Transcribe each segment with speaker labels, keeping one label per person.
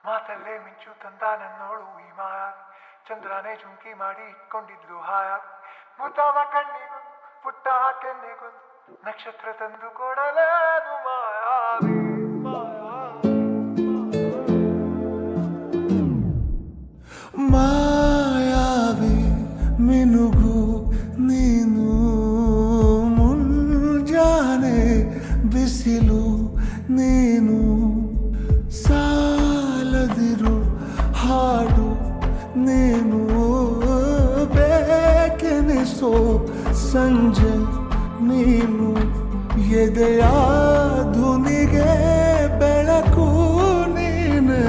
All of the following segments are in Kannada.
Speaker 1: ಮಾತಲ್ಲೇ ಮಿಂಚು ತಂದ ನನ್ನೋಳು ಈ ಮಾಯಾವಿ ಚಂದ್ರನೇ ಜುಂಕಿ ಮಾಡಿ ಇಟ್ಕೊಂಡಿದ್ಲು ಹಾಯಾಗಿ ಮುದ್ದಾದ ಕಣ್ಣಿಗೊಂದು ಪುಟ್ಟ ಕೆನ್ನೆಗೊಂದು ನಕ್ಷತ್ರ ತಂದು ಕೊಡಲೇನು ಮಾಯಾವಿ
Speaker 2: ಮಾಯಾವಿ ಮಿನುಗು ನೀನು ಮುಂಜಾನೆ ಬಿಸಿಲು ನೀನು ಸಾಲದಿರು ಹಾಡು ನೀನು ಬೇಕೆನಿಸೋ ಸಂಜೆ ನೀನು ಎದೆಯ ಧುನಿಗೆ ಬೆಳಕು ನೀನೆ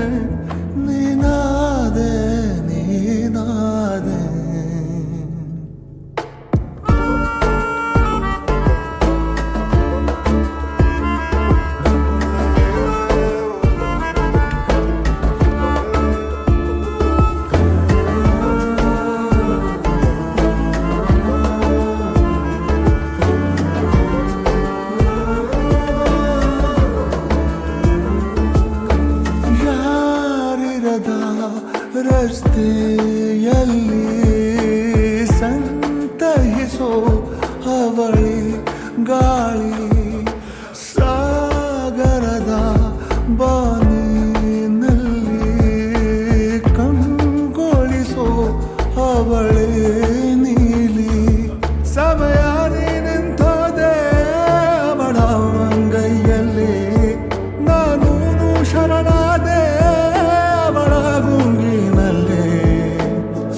Speaker 2: ನೀನಾದೆ ನೀನಾದೆ ರಸ್ತೆಯಲ್ಲಿ ಸಂತಹಿಸೋ ಅವಳಿ ಗಾಳಿ ಸಾಗರದ ಬಾನಿನಲ್ಲಿ ಕಂಗೊಳಿಸೋ ಅವಳಿ ನೀಲಿ ಸಮಯ ನಿಂತೋದೆ ಅವಳ ಅಂಗೈಯಲ್ಲಿ ನಾನು ಶರಣಾದೆ ಅವಳ ಗುಂಗಿನಲ್ಲಿ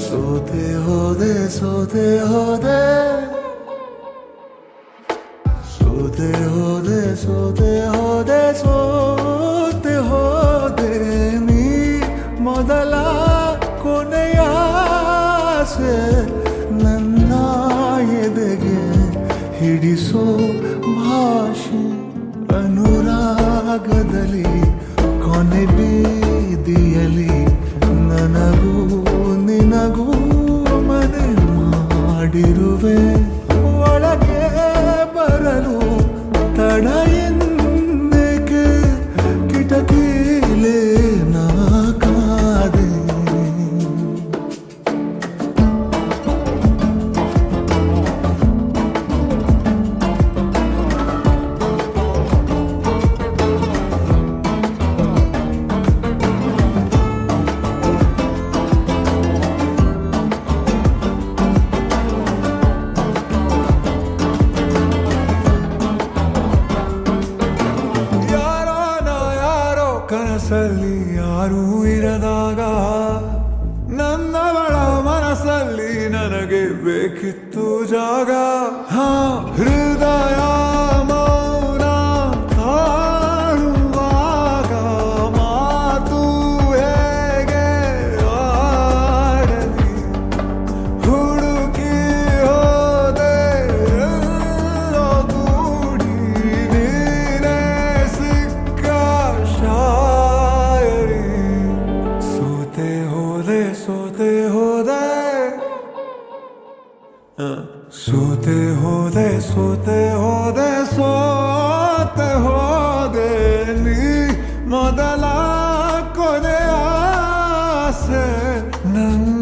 Speaker 2: ಸೋತೆ ಹೋದೆ ಸೋತೆ ಹೋದೆ ಸೋತೆ ಹೋದೆ ಸೋತೆ ಹೋದೆ ಸೋತೆ ಹೋದೆ ನೀ ಮೊದಲ ಕೊನೆಯ ಆಸೆ ನನ್ನ ಎದೆಗೆ ಹಿಡಿಸೋ ಭಾಷೆ ಅನುರಾಗದಲ್ಲಿ ಕೊನೆ ಬೀದಿಯಲ್ಲಿ ನನಗೂ ನಿನಗೂ ಮನೆ ಮಾಡಿರುವೆ ಒಳಗೆ ಬರಲು ತಡ ಎಂದೇಕೆ ಕಿಟಕಿಲೇ ನಾ ಕಾದೆ ಕನಸಲ್ಲಿ ಯಾರೂ ಇರದಾಗ ನನ್ನವಳ ಮನಸ್ಸಲ್ಲಿ ನನಗೆ ಬೇಕಿತ್ತು ಜಾಗ ಹೃದಯ ಮೌನ ತಾಳುವಾಗ ಮಾತು ಹೇಗೆ ಆಡಲಿ ಹುಡುಕಿ ಹೋದೆ ಎಲ್ಲೋ ದೂಡಿ ನೀನೇ ಸಿಕ್ಕ ಸೋತೆ ಹೋದೆ ಸೋತೆ ಹೋದೆ ಸೋತೆ ಹೋದೆ ಸೋತೆ ಹೋದೆ ಸೋತೆ ಹೋದೆ ನೀ ಮೊದಲ ಕೊನೆಯ ಆಸೆ ನನ್ನ